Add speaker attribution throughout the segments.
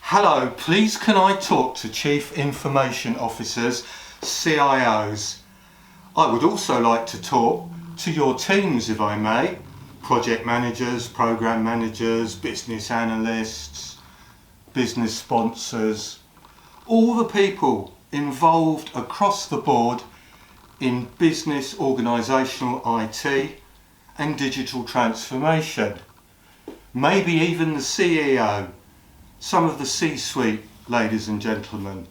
Speaker 1: Hello, please can I talk to Chief Information Officers, CIOs? I would also like to talk to your teams, if I may. Project managers, program managers, business analysts, business sponsors, all the people involved across the board in business, organisational IT and digital transformation. Maybe even the CEO, some of the C-suite, ladies and gentlemen.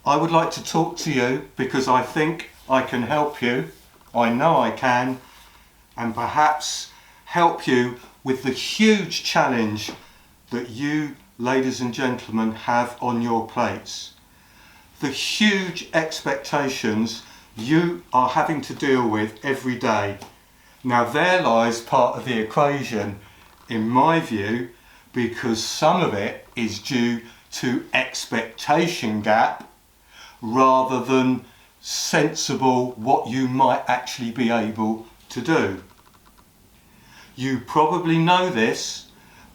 Speaker 1: I would like to talk to you because I think I can help you. I know I can, and perhaps help you with the huge challenge that you, ladies and gentlemen, have on your plates. The huge expectations you are having to deal with every day. Now there lies part of the equation, in my view, because some of it is due to expectation gap rather than sensible what you might actually be able to do. You probably know this,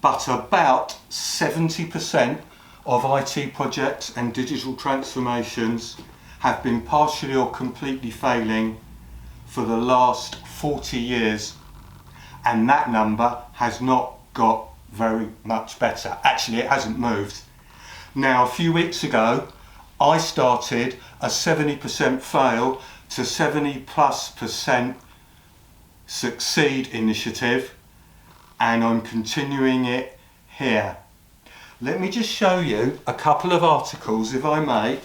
Speaker 1: but about 70% of IT projects and digital transformations have been partially or completely failing for the last 40 years, and that number has not got very much better. Actually, it hasn't moved. Now, a few weeks ago, I started a 70% fail to 70+% succeed initiative, and I'm continuing it here. Let me just show you a couple of articles, if I may.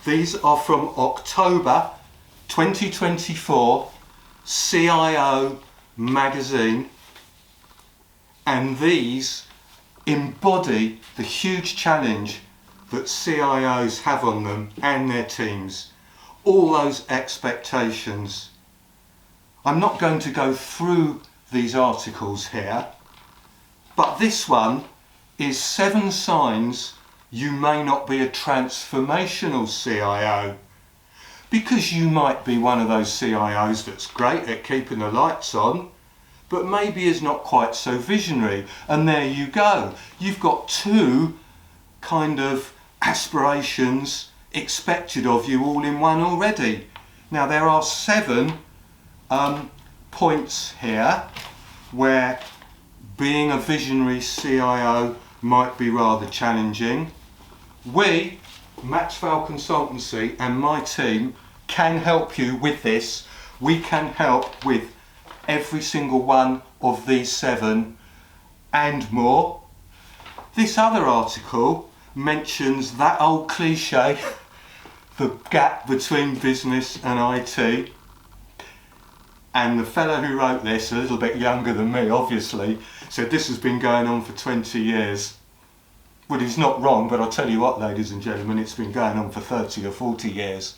Speaker 1: These are from October 2024 CIO magazine, and these embody the huge challenge that CIOs have on them and their teams. All those expectations. I'm not going to go through these articles here, but this one is 7 signs you may not be a transformational CIO, because you might be one of those CIOs that's great at keeping the lights on, but maybe is not quite so visionary. And there you go. You've got 2 kind of aspirations expected of you all in one already. Now there are 7 points here where being a visionary CIO might be rather challenging. We, Maxwell Consultancy, and my team can help you with this. We can help with every single one of these 7 and more. This other article mentions that old cliche, the gap between business and IT. And the fellow who wrote this, a little bit younger than me obviously, said this has been going on for 20 years. Well, he's not wrong, but I'll tell you what, ladies and gentlemen, it's been going on for 30 or 40 years.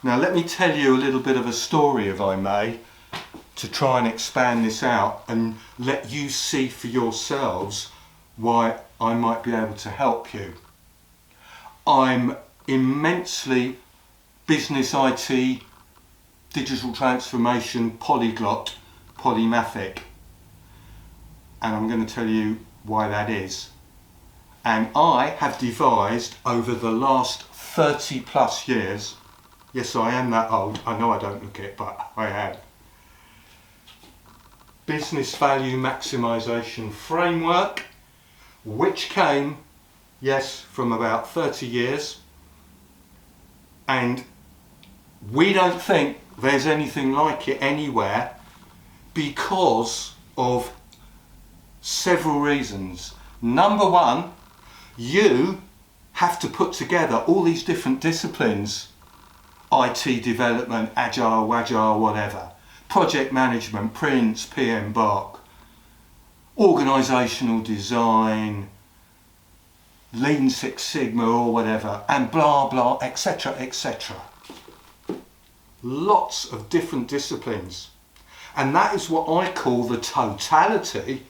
Speaker 1: Now let me tell you a little bit of a story, if I may, to try and expand this out and let you see for yourselves why I might be able to help you. I'm immensely business IT, digital transformation, polyglot, polymathic, and I'm going to tell you why that is. And I have devised over the last 30 plus years, yes I am that old, I know I don't look it, but I am, Business Value Maximisation framework, which came, yes, from about 30 years, and we don't think there's anything like it anywhere because of several reasons. Number one, you have to put together all these different disciplines, IT development, agile, wagile, whatever, project management, Prince, PM, Bark, organisational design, Lean Six Sigma or whatever, and blah blah, etc, etc. Lots of different disciplines, and that is what I call the totality,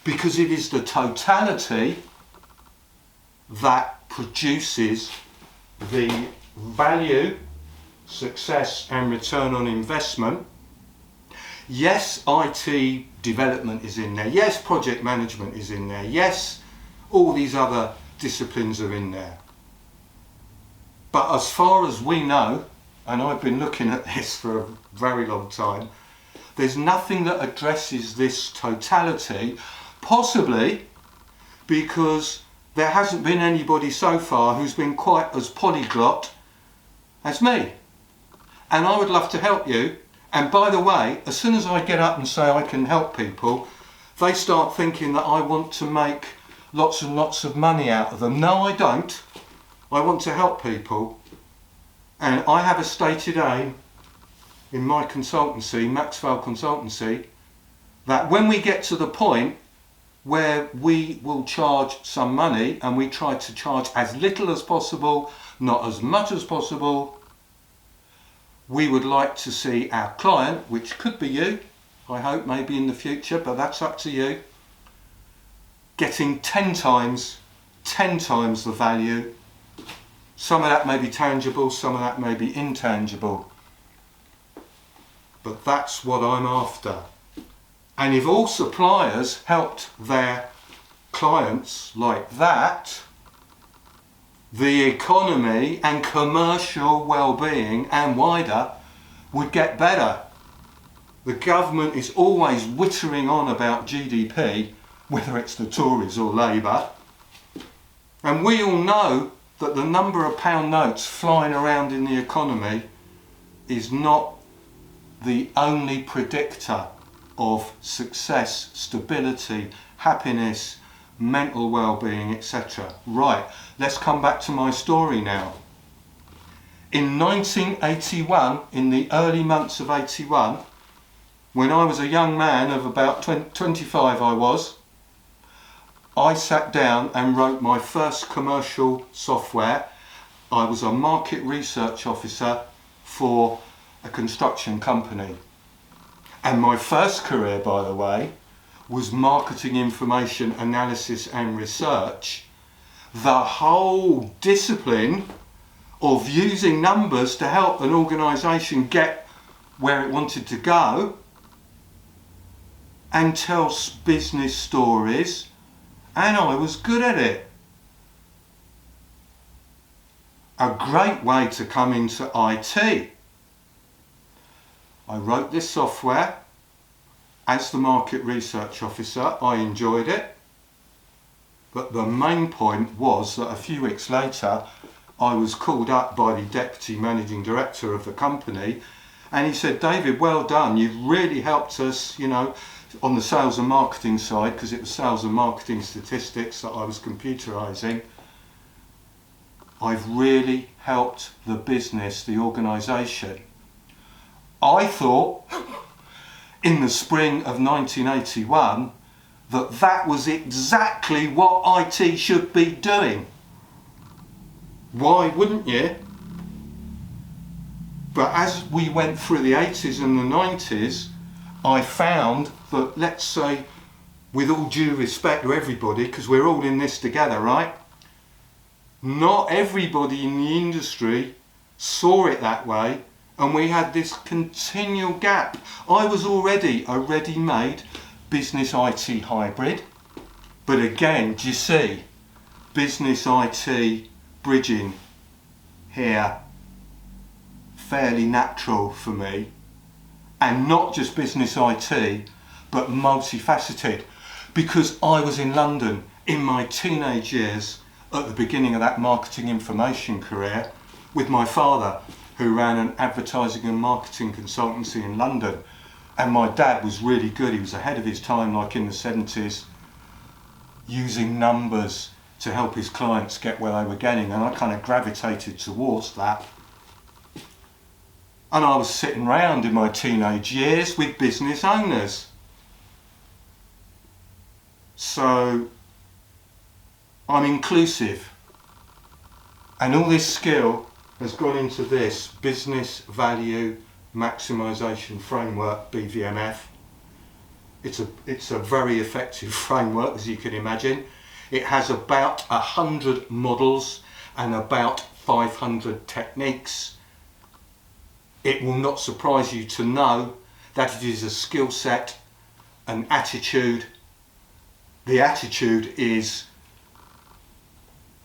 Speaker 1: because it is the totality that produces the value, success and return on investment. Yes, IT development is in there. Yes, project management is in there. Yes, all these other disciplines are in there. But as far as we know, and I've been looking at this for a very long time, there's nothing that addresses this totality, possibly because there hasn't been anybody so far who's been quite as polyglot as me. And I would love to help you. And by the way, as soon as I get up and say I can help people, they start thinking that I want to make lots and lots of money out of them. No, I don't. I want to help people. And I have a stated aim in my consultancy, Maxwell Consultancy, that when we get to the point where we will charge some money, and we try to charge as little as possible, not as much as possible, we would like to see our client, which could be you, I hope maybe in the future, but that's up to you, getting 10 times the value. Some of that may be tangible, some of that may be intangible. But that's what I'm after. And if all suppliers helped their clients like that, the economy and commercial well-being and wider would get better. The government is always whittering on about GDP, whether it's the Tories or Labour. And we all know that the number of pound notes flying around in the economy is not the only predictor of success, stability, happiness, mental well-being, etc. Right, let's come back to my story now. In 1981, in the early months of 81, when I was a young man of about 25 I sat down and wrote my first commercial software. I was a market research officer for a construction company. And my first career, by the way, was marketing information analysis and research. The whole discipline of using numbers to help an organisation get where it wanted to go and tell business stories, and I was good at it. A great way to come into IT. I wrote this software as the market research officer. I enjoyed it, but the main point was that a few weeks later I was called up by the deputy managing director of the company, and he said, "David, well done, you've really helped us, you know, on the sales and marketing side," because it was sales and marketing statistics that I was computerising. "I've really helped the business, the organisation." I thought in the spring of 1981 that that was exactly what IT should be doing. Why wouldn't you? But as we went through the 80s and the 90s, I found that, let's say, with all due respect to everybody, because we're all in this together, right? Not everybody in the industry saw it that way, and we had this continual gap. I was already a ready-made business IT hybrid, but again, do you see, business IT bridging here, fairly natural for me, and not just business IT, but multifaceted, because I was in London in my teenage years at the beginning of that marketing information career with my father, who ran an advertising and marketing consultancy in London. And my dad was really good, he was ahead of his time, like in the 70s, using numbers to help his clients get where they were getting, and I kind of gravitated towards that. And I was sitting around in my teenage years with business owners. So I'm inclusive, and all this skill has gone into this Business Value Maximisation Framework, BVMF. It's a very effective framework, as you can imagine. It has about 100 models and about 500 techniques. It will not surprise you to know that it is a skill set, an attitude. The attitude is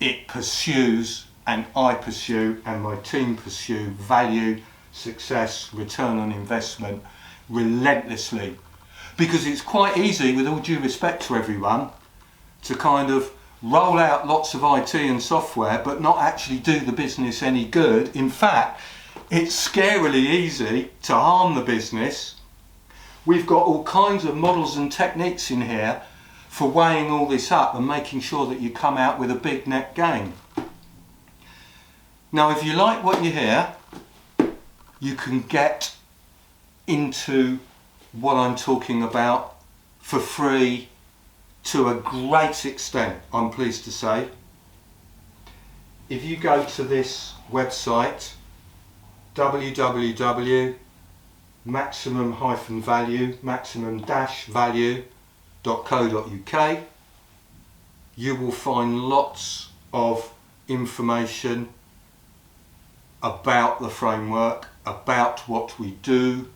Speaker 1: it pursues, and I pursue, and my team pursue value, success, return on investment relentlessly. Because it's quite easy, with all due respect to everyone, to kind of roll out lots of IT and software but not actually do the business any good. In fact, it's scarily easy to harm the business. We've got all kinds of models and techniques in here for weighing all this up and making sure that you come out with a big net gain. Now, if you like what you hear, you can get into what I'm talking about for free to a great extent, I'm pleased to say. If you go to this website, www.maximum-value.co.uk, you will find lots of information about the framework, about what we do,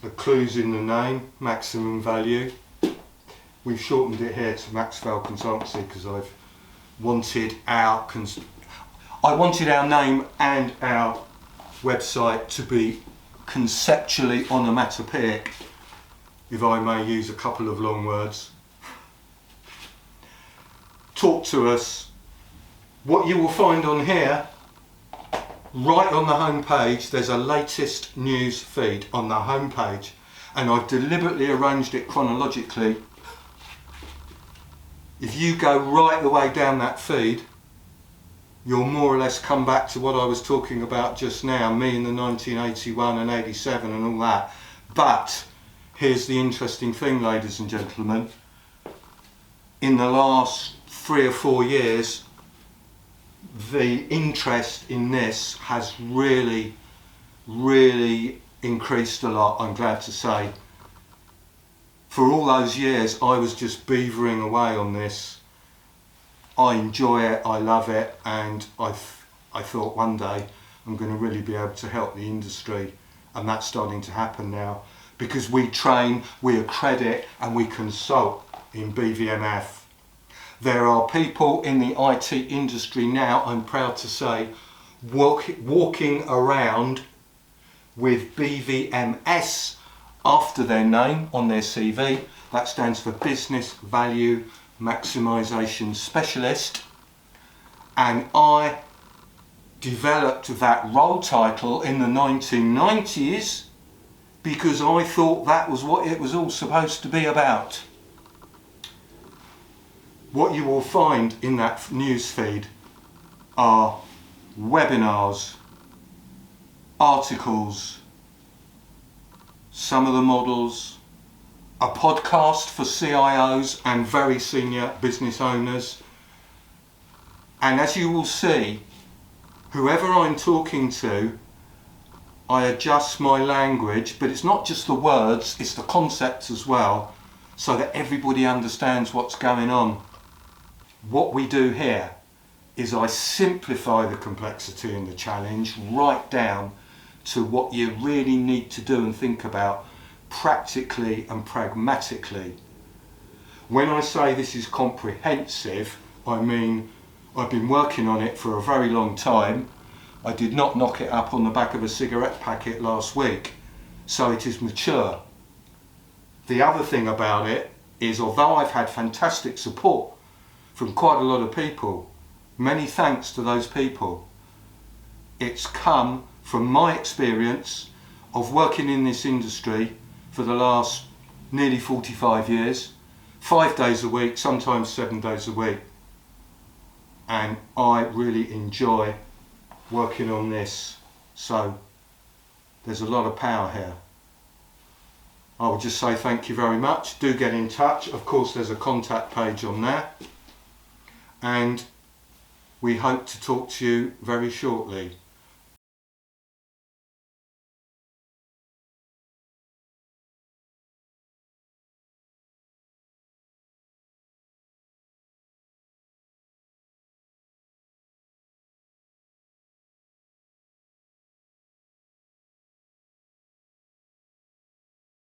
Speaker 1: the clues in the name, maximum value. We've shortened it here to Maxwell Consultancy because I wanted our name and our website to be conceptually onomatopoeic, if I may use a couple of long words. Talk to us. What you will find on here, right on the home page, there's a latest news feed on the home page, and I've deliberately arranged it chronologically. If you go right the way down that feed, you'll more or less come back to what I was talking about just now, me in the 1981 and 87 and all that. But here's the interesting thing, ladies and gentlemen. In the last 3 or 4 years, the interest in this has really increased a lot, I'm glad to say. For all those years I was just beavering away on this. I enjoy it, I love it, and I thought one day I'm going to really be able to help the industry, and that's starting to happen now because we train, we accredit and we consult in BVMF. There are people in the IT industry now, I'm proud to say, walking around with BVMS after their name on their CV. That stands for Business Value Maximisation Specialist. And I developed that role title in the 1990s because I thought that was what it was all supposed to be about. What you will find in that news feed are webinars, articles, some of the models, a podcast for CIOs and very senior business owners. And as you will see, whoever I'm talking to, I adjust my language, but it's not just the words, it's the concepts as well, so that everybody understands what's going on. What we do here is I simplify the complexity and the challenge right down to what you really need to do and think about practically and pragmatically. When I say this is comprehensive, I mean I've been working on it for a very long time. I did not knock it up on the back of a cigarette packet last week, so it is mature. The other thing about it is, although I've had fantastic support from quite a lot of people, many thanks to those people, it's come from my experience of working in this industry for the last nearly 45 years, 5 days a week, sometimes 7 days a week. And I really enjoy working on this, so there's a lot of power here. I would just say thank you very much. Do get in touch. Of course, there's a contact page on there, and we hope to talk to you very shortly.